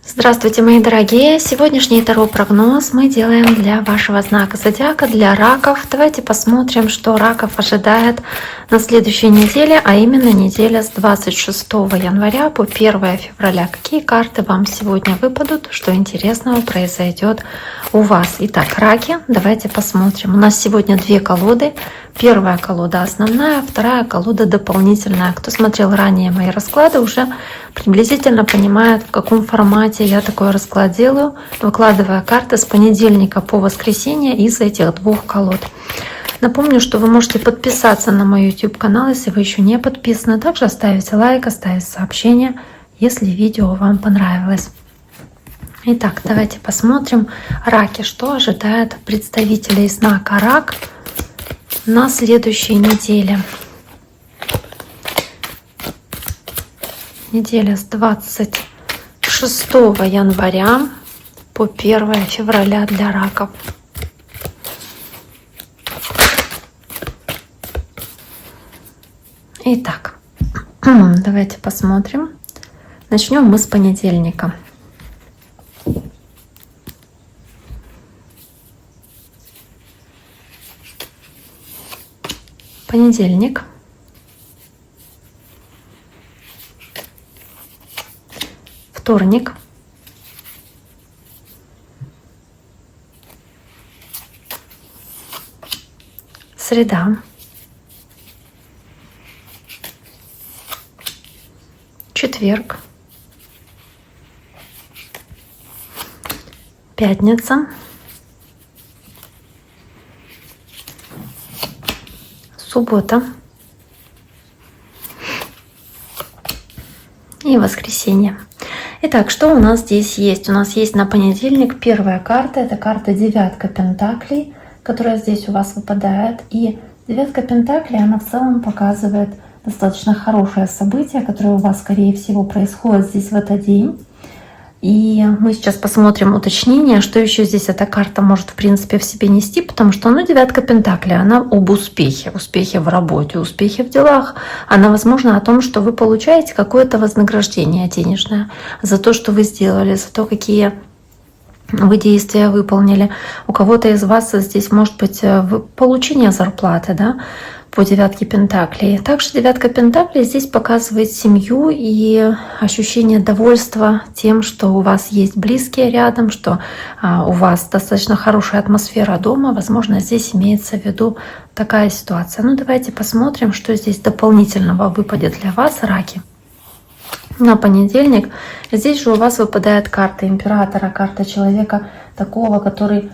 Здравствуйте, мои дорогие! Сегодняшний таро-прогноз мы делаем для вашего знака зодиака, для раков. Давайте посмотрим, что раков ожидает на следующей неделе, а именно неделя с 26 января по 1 февраля. Какие карты вам сегодня выпадут, что интересного произойдет у вас. Итак, раки, давайте посмотрим. У нас сегодня две колоды. Первая колода основная, вторая колода дополнительная. Кто смотрел ранее мои расклады, уже приблизительно понимает, в каком формате я такой расклад делаю, выкладывая карты с понедельника по воскресенье из этих двух колод. Напомню, что вы можете подписаться на мой YouTube канал, если вы еще не подписаны. Также оставить лайк, оставить сообщение, если видео вам понравилось. Итак, давайте посмотрим раки, что ожидает представителей знака Рак на следующей неделе. Неделя с 26 января по 1 февраля для раков. Итак, давайте посмотрим. Начнем мы с понедельника. Понедельник. Вторник. Среда. Четверг. Пятница. Суббота. И воскресенье. Итак, что у нас здесь есть? У нас есть на понедельник первая карта. Это карта девятка пентаклей, которая здесь у вас выпадает. И девятка пентаклей, она в целом показывает достаточно хорошее событие, которое у вас, скорее всего, происходит здесь в этот день. И мы сейчас посмотрим уточнение, что еще здесь эта карта может, в принципе, в себе нести, потому что, девятка пентаклей, она об успехе, успехе в работе, успехе в делах. Она, возможно, о том, что вы получаете какое-то вознаграждение денежное за то, что вы сделали, за то, какие вы действия выполнили. У кого-то из вас здесь может быть получение зарплаты, да, по девятке пентаклей. Также девятка пентаклей здесь показывает семью и ощущение довольства тем, что у вас есть близкие рядом, что у вас достаточно хорошая атмосфера дома. Возможно, здесь имеется в виду такая ситуация. Давайте посмотрим, что здесь дополнительного выпадет для вас, раки. На понедельник здесь же у вас выпадает карта императора, карта человека такого, который,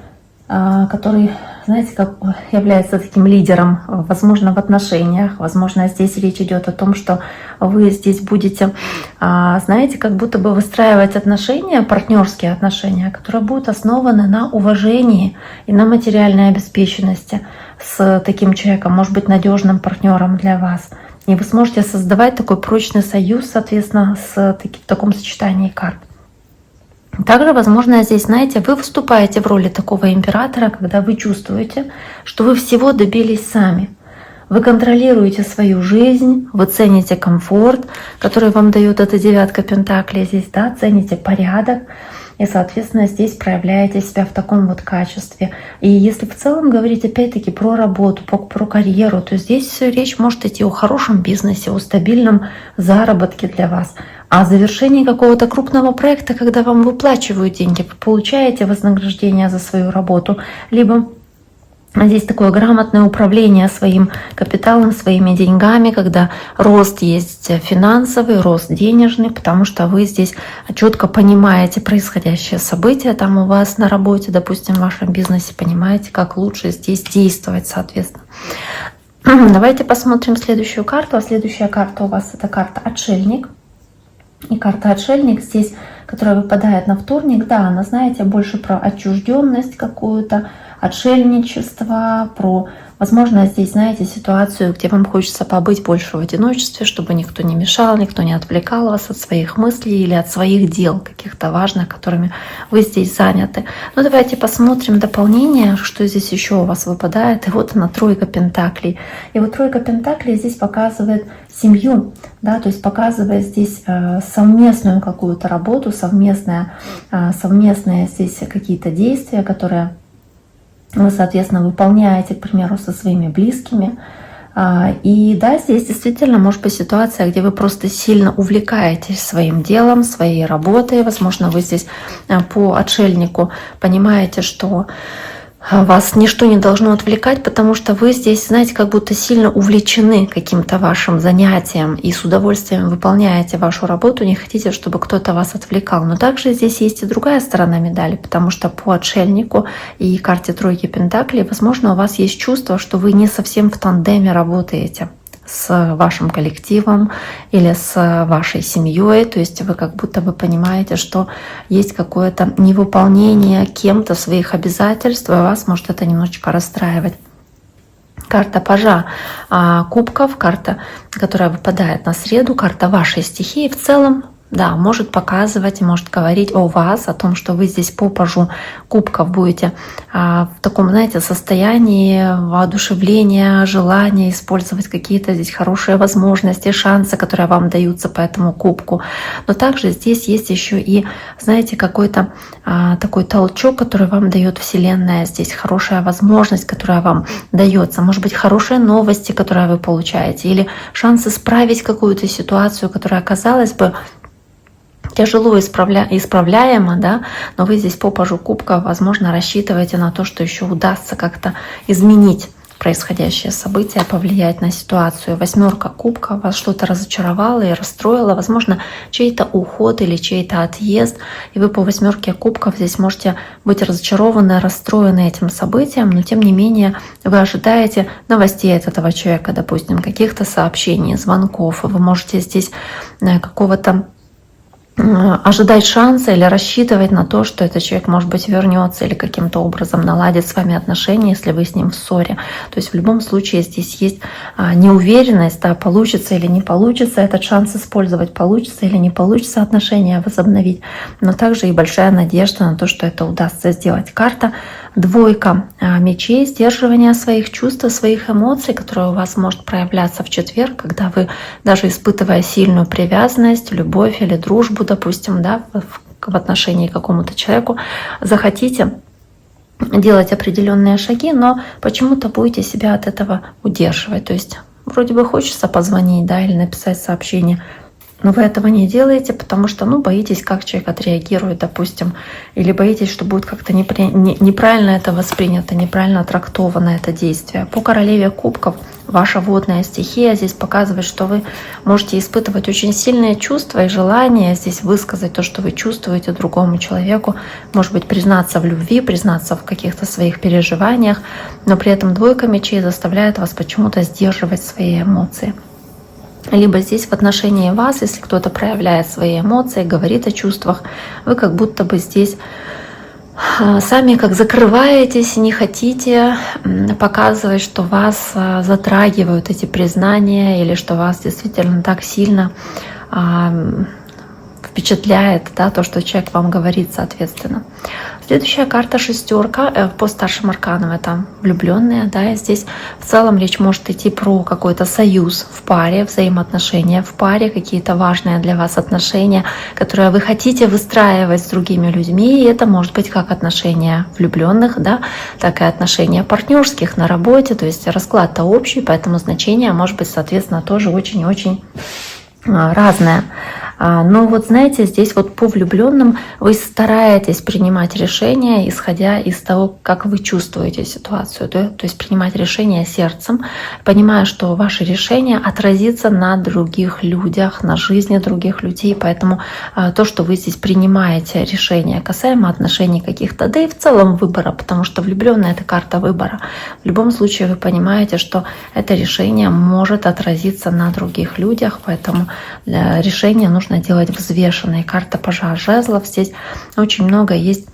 знаете, как является таким лидером, возможно, в отношениях. Возможно, здесь речь идет о том, что вы здесь будете, знаете, как будто бы выстраивать отношения, партнерские отношения, которые будут основаны на уважении и на материальной обеспеченности с таким человеком, может быть, надежным партнером для вас. И вы сможете создавать такой прочный союз, соответственно, в таком сочетании карт. Также, возможно, здесь, знаете, вы выступаете в роли такого императора, когда вы чувствуете, что вы всего добились сами. Вы контролируете свою жизнь, вы цените комфорт, который вам дает эта девятка пентаклей здесь, да, цените порядок. И, соответственно, здесь проявляете себя в таком вот качестве. И если в целом говорить опять-таки про работу, про карьеру, то здесь речь может идти о хорошем бизнесе, о стабильном заработке для вас. А завершении какого-то крупного проекта, когда вам выплачивают деньги, вы получаете вознаграждение за свою работу, либо здесь такое грамотное управление своим капиталом, своими деньгами, когда рост есть финансовый, рост денежный, потому что вы здесь четко понимаете происходящее событие там у вас на работе, допустим, в вашем бизнесе, понимаете, как лучше здесь действовать, соответственно. Давайте посмотрим следующую карту. А следующая карта у вас — это карта Отшельник. И карта Отшельник здесь, которая выпадает на вторник, да, она, знаете, больше про отчужденность какую-то, отшельничество, про Возможно, здесь, знаете, ситуацию, где вам хочется побыть больше в одиночестве, чтобы никто не мешал, никто не отвлекал вас от своих мыслей или от своих дел каких-то важных, которыми вы здесь заняты. Ну, давайте посмотрим дополнение, что здесь еще у вас выпадает. И вот она, тройка пентаклей. И вот тройка пентаклей здесь показывает семью, да, то есть показывает здесь совместную какую-то работу, совместные здесь какие-то действия, которые вы, соответственно, выполняете, к примеру, со своими близкими. И да, здесь действительно может быть ситуация, где вы просто сильно увлекаетесь своим делом, своей работой. Возможно, вы здесь по отшельнику понимаете, что вас ничто не должно отвлекать, потому что вы здесь, знаете, как будто сильно увлечены каким-то вашим занятием и с удовольствием выполняете вашу работу, не хотите, чтобы кто-то вас отвлекал. Но также здесь есть и другая сторона медали, потому что по отшельнику и карте тройки пентаклей, возможно, у вас есть чувство, что вы не совсем в тандеме работаете с вашим коллективом или с вашей семьей, то есть вы как будто бы понимаете, что есть какое-то невыполнение кем-то своих обязательств, и вас может это немножечко расстраивать. Карта пажа кубков, карта, которая выпадает на среду, карта вашей стихии в целом, да, может показывать, может говорить о вас, о том, что вы здесь по пажу кубков будете в таком, знаете, состоянии воодушевления, желания использовать какие-то здесь хорошие возможности, шансы, которые вам даются по этому кубку. Но также здесь есть еще и, знаете, какой-то такой толчок, который вам дает Вселенная. Здесь хорошая возможность, которая вам дается. Может быть, хорошие новости, которые вы получаете, или шанс исправить какую-то ситуацию, которая, казалось бы, тяжело исправляемо, да, но вы здесь по пажу кубка, возможно, рассчитываете на то, что еще удастся как-то изменить происходящее событие, повлиять на ситуацию. Восьмерка кубка вас что-то разочаровало и расстроило, возможно, чей-то уход или чей-то отъезд, и вы по восьмерке кубков здесь можете быть разочарованы, расстроены этим событием, но тем не менее вы ожидаете новостей от этого человека, допустим, каких-то сообщений, звонков, вы можете здесь какого-то ожидать шанса или рассчитывать на то, что этот человек, может быть, вернется или каким-то образом наладит с вами отношения, если вы с ним в ссоре. То есть в любом случае здесь есть неуверенность, да, получится или не получится этот шанс использовать, получится или не получится отношения возобновить, но также и большая надежда на то, что это удастся сделать. Карта двойка мечей, сдерживание своих чувств, своих эмоций, которые у вас может проявляться в четверг, когда вы, даже испытывая сильную привязанность, любовь или дружбу, допустим, да, в отношении к какому-то человеку, захотите делать определенные шаги, но почему-то будете себя от этого удерживать. То есть вроде бы хочется позвонить, да, или написать сообщение, но вы этого не делаете, потому что, боитесь, как человек отреагирует, допустим, или боитесь, что будет как-то неправильно это воспринято, неправильно трактовано это действие. По королеве кубков ваша водная стихия здесь показывает, что вы можете испытывать очень сильные чувства и желание здесь высказать то, что вы чувствуете другому человеку, может быть, признаться в любви, признаться в каких-то своих переживаниях, но при этом двойка мечей заставляет вас почему-то сдерживать свои эмоции. Либо здесь в отношении вас, если кто-то проявляет свои эмоции, говорит о чувствах, вы как будто бы здесь сами как закрываетесь, не хотите показывать, что вас затрагивают эти признания или что вас действительно так сильно впечатляет, да, то, что человек вам говорит, соответственно. Следующая карта шестерка по старшим арканам, это влюбленные, да, и здесь в целом речь может идти про какой-то союз в паре, взаимоотношения в паре, какие-то важные для вас отношения, которые вы хотите выстраивать с другими людьми, и это может быть как отношения влюбленных, да, так и отношения партнерских на работе, то есть расклад-то общий, поэтому значение может быть, соответственно, тоже очень-очень разное. Но вот знаете, здесь вот по влюбленным вы стараетесь принимать решения, исходя из того, как вы чувствуете ситуацию, да? То есть принимать решения сердцем, понимая, что ваше решение отразится на других людях, на жизни других людей, поэтому то, что вы здесь принимаете решения касаемо отношений каких-то, да и в целом выбора, потому что влюбленная — это карта выбора. В любом случае вы понимаете, что это решение может отразиться на других людях, поэтому решение нужно делать взвешенные. Карта пажа жезлов. Здесь очень много есть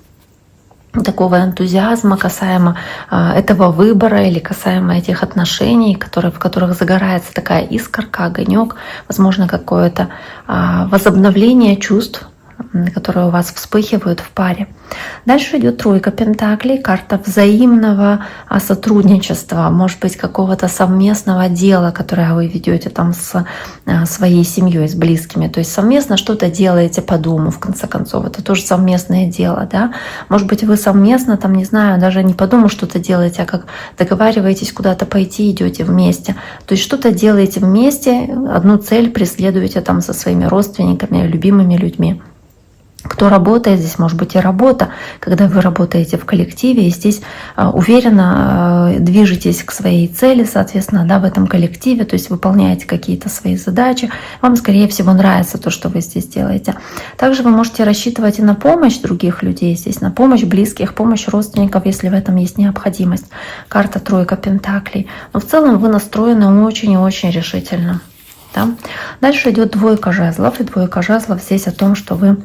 такого энтузиазма касаемо этого выбора или касаемо этих отношений, в которых загорается такая искорка, огонек, возможно, какое-то возобновление чувств, которые у вас вспыхивают в паре. Дальше идет тройка пентаклей, карта взаимного сотрудничества, может быть, какого-то совместного дела, которое вы ведете там с своей семьей, с близкими. То есть совместно что-то делаете по дому, в конце концов. Это тоже совместное дело, да. Может быть, вы совместно, там, не знаю, даже не по дому что-то делаете, а как договариваетесь куда-то пойти, идете вместе. То есть что-то делаете вместе, одну цель преследуете там со своими родственниками, любимыми людьми. Кто работает, здесь может быть и работа, когда вы работаете в коллективе, и здесь уверенно движетесь к своей цели, соответственно, да, в этом коллективе, то есть выполняете какие-то свои задачи, вам, скорее всего, нравится то, что вы здесь делаете. Также вы можете рассчитывать и на помощь других людей здесь, на помощь близких, помощь родственников, если в этом есть необходимость. Карта тройка пентаклей. Но в целом вы настроены очень и очень решительно. Да? Дальше идет двойка жезлов, и двойка жезлов здесь о том, что вы...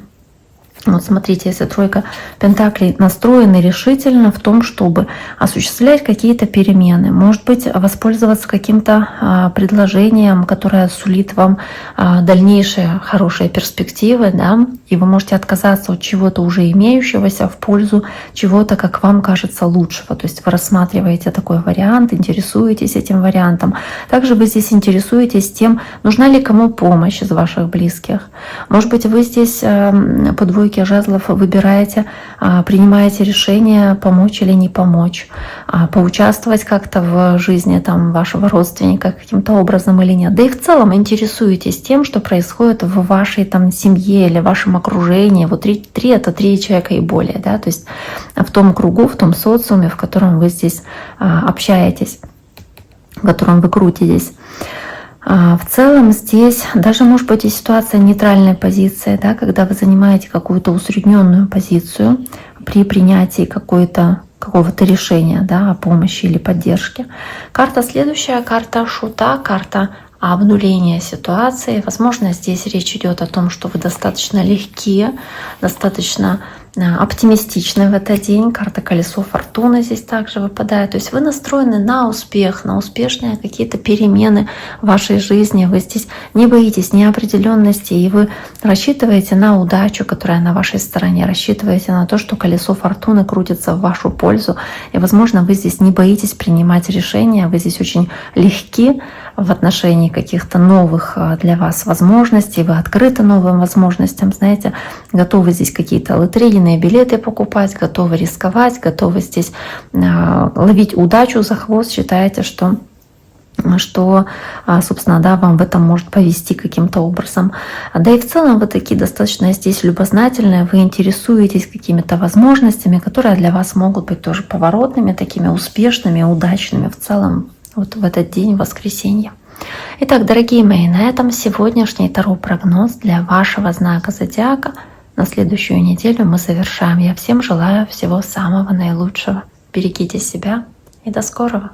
Вот смотрите, если тройка пентаклей настроены решительно в том, чтобы осуществлять какие-то перемены, может быть, воспользоваться каким-то предложением, которое сулит вам дальнейшие хорошие перспективы, да, и вы можете отказаться от чего-то уже имеющегося в пользу чего-то, как вам кажется, лучшего. То есть вы рассматриваете такой вариант, интересуетесь этим вариантом. Также вы здесь интересуетесь тем, нужна ли кому помощь из ваших близких. Может быть, вы здесь по двойке жезлов выбираете, принимаете решение, помочь или не помочь, поучаствовать как-то в жизни там, вашего родственника каким-то образом или нет. Да и в целом интересуетесь тем, что происходит в вашей там, семье или вашем окружении. Вот три это 3 человека и более. Да? То есть в том кругу, в том социуме, в котором вы здесь общаетесь, в котором вы крутитесь. В целом здесь даже может быть и ситуация нейтральной позиции, да, когда вы занимаете какую-то усредненную позицию при принятии какого-то решения, да, о помощи или поддержке. Карта следующая, карта шута, карта обнуления ситуации. Возможно, здесь речь идет о том, что вы достаточно легкие, достаточно оптимистичны в этот день. Карта колесо фортуны здесь также выпадает. То есть вы настроены на успех, на успешные какие-то перемены в вашей жизни. Вы здесь не боитесь неопределенности, и вы рассчитываете на удачу, которая на вашей стороне, рассчитываете на то, что колесо фортуны крутится в вашу пользу. И, возможно, вы здесь не боитесь принимать решения, вы здесь очень легки в отношении каких-то новых для вас возможностей, вы открыты новым возможностям, знаете, готовы здесь какие-то лотерейные билеты покупать, готовы рисковать, готовы здесь ловить удачу за хвост, считаете, что, собственно, да, вам в этом может повести каким-то образом. Да и в целом вы такие достаточно здесь любознательные, вы интересуетесь какими-то возможностями, которые для вас могут быть тоже поворотными, такими успешными, удачными в целом вот в этот день, в воскресенье. Итак, дорогие мои, на этом сегодняшний таро-прогноз для вашего знака зодиака на следующую неделю мы завершаем. Я всем желаю всего самого наилучшего. Берегите себя и до скорого!